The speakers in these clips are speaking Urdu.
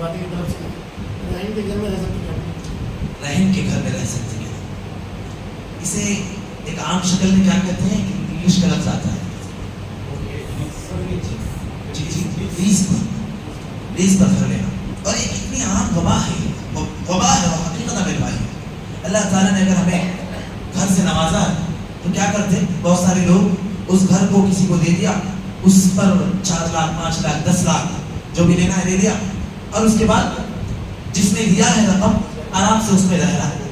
والے کی طرف سے رحیم کے گھر میں رہ سکتے ہیں، رحیم کے گھر میں رہ سکتے ہیں. اسے ایک عام شکل میں کیا کہتے ہیں کہ انگلش کا لفظ آتا ہے جی جی لیز پر گھر لینا. اور ایک اتنی عام وبا ہے اور حقیقت میرے بھائی اللہ تعالیٰ نے اگر ہمیں گھر سے نوازا تو کیا کرتے ہیں بہت سارے لوگ اس گھر کو کسی کو دے دیا, اس پر 4 لاکھ 5 لاکھ 10 لاکھ جو بھی لینا ہے دے دیا, اور اس کے بعد جس نے دیا ہے رقم آرام سے اس میں رہ رہا ہے,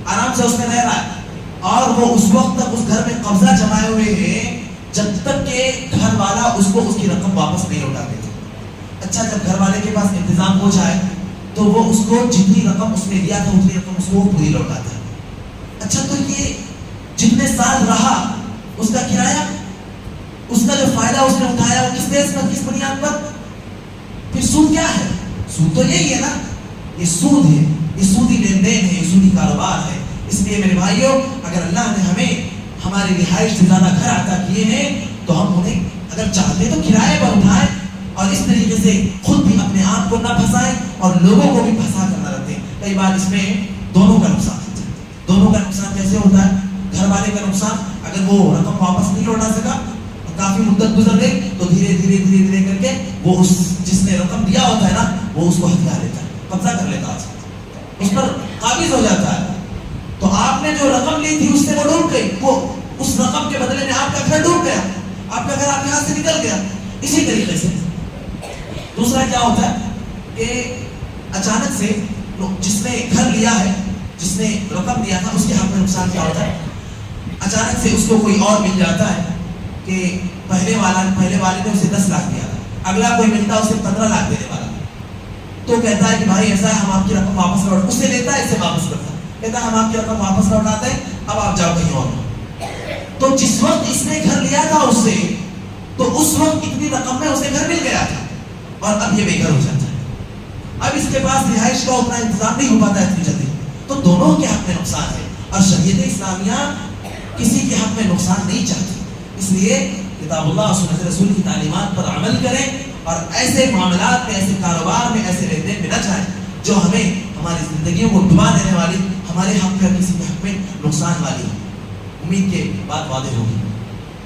آرام سے اس میں رہ رہا ہے, اور وہ اس وقت تک اس گھر میں قبضہ جمائے ہوئے ہیں جب تک کہ گھر والا اس کو اس کی رقم واپس نہیں لوٹا دیتے. اچھا جب گھر والے کے پاس انتظام ہو جائے تو وہ اس کو جتنی رقم اس نے دیا تھا اتنی رقم اس کو پوری لوٹاتا ہے. اچھا تو یہ جتنے سال رہا اس کا کرایہ, اس کا جو فائدہ اس نے اٹھایا وہ کس بیس پر, کس بنیاد پر؟ پھر سود کیا ہے؟ سود تو یہی ہے نا, یہ سود ہے, یہ سودی لین دین ہے, یہ سودی کاروبار ہے. اس لیے میرے بھائیوں اگر اللہ نے ہمیں ہماری رہائش سے زیادہ گھر عطا کیے ہیں تو ہم انہیں اگر چاہتے تو کرائے پر اٹھائیں, اور اس طریقے سے خود بھی اپنے آپ کو نہ پھنسائیں اور لوگوں کو بھی پھنسا کر نہ رکھیں. کئی بار اس میں دونوں کا نقصان ہوتا ہے. دونوں کا نقصان کیسے ہوتا ہے؟ گھر والے کا نقصان, اگر وہ رقم واپس نہیں لوٹا سکا, کافی مدت گزر گئی تو دھیرے دھیرے کر کے وہ اس جس نے رقم دیا ہوتا ہے نا وہ اس کو ہتھیا لیتا ہے, قبضہ کر لیتا ہے, اس پر قابض ہو جاتا ہے. تو آپ نے جو رقم لی تھی اس سے وہ ڈوب گئی, وہ اس رقم کے بدلے میں آپ کا گھر ڈوب گیا, آپ کا گھر آپ کے ہاتھ سے نکل گیا. اسی طریقے سے دوسرا کیا ہوتا ہے کہ اچانک سے جس نے گھر لیا ہے, جس نے رقم دیا تھا, اس کے ہاتھ میں نقصان کیا ہوتا ہے؟ اچانک سے اس کو کوئی اور مل جاتا ہے کہ پہلے والے نے اسے 10 لاکھ دیا تھا, اگلا کوئی ملتا ہے اسے 15 لاکھ دینے والا, تو کہتا ہے کہ بھائی ایسا ہے ہم آپ کی رقم واپس لوٹ, اسے لیتا ہے اسے واپس کرتا ہے, کہتا ہے ہم آپ کی رقم واپس لوٹاتے ہیں, اب آپ جاؤ کہیں اور. تو جس وقت اس نے گھر لیا تھا اس سے, تو اس وقت اتنی رقم میں اسے گھر مل گیا تھا, اور اب یہ بے گھر ہو جاتا ہے. اب اس کے پاس رہائش کا اتنا انتظام نہیں ہو پاتا ہے اتنی جلدی, تو دونوں کے حق میں نقصان ہے, اور شریعت اسلامیہ کسی کے حق میں نقصان نہیں چاہتی. اس لیے کتاب اللہ اور سنت رسول کی تعلیمات پر عمل کریں, اور ایسے معاملات میں, ایسے کاروبار میں, ایسے لین دین میں نہ جائیں جو ہمیں ہماری زندگیوں کو ڈبا دینے والی, ہمارے حق میں کسی کے حق میں نقصان والی. امید کے بات واضح ہوگی.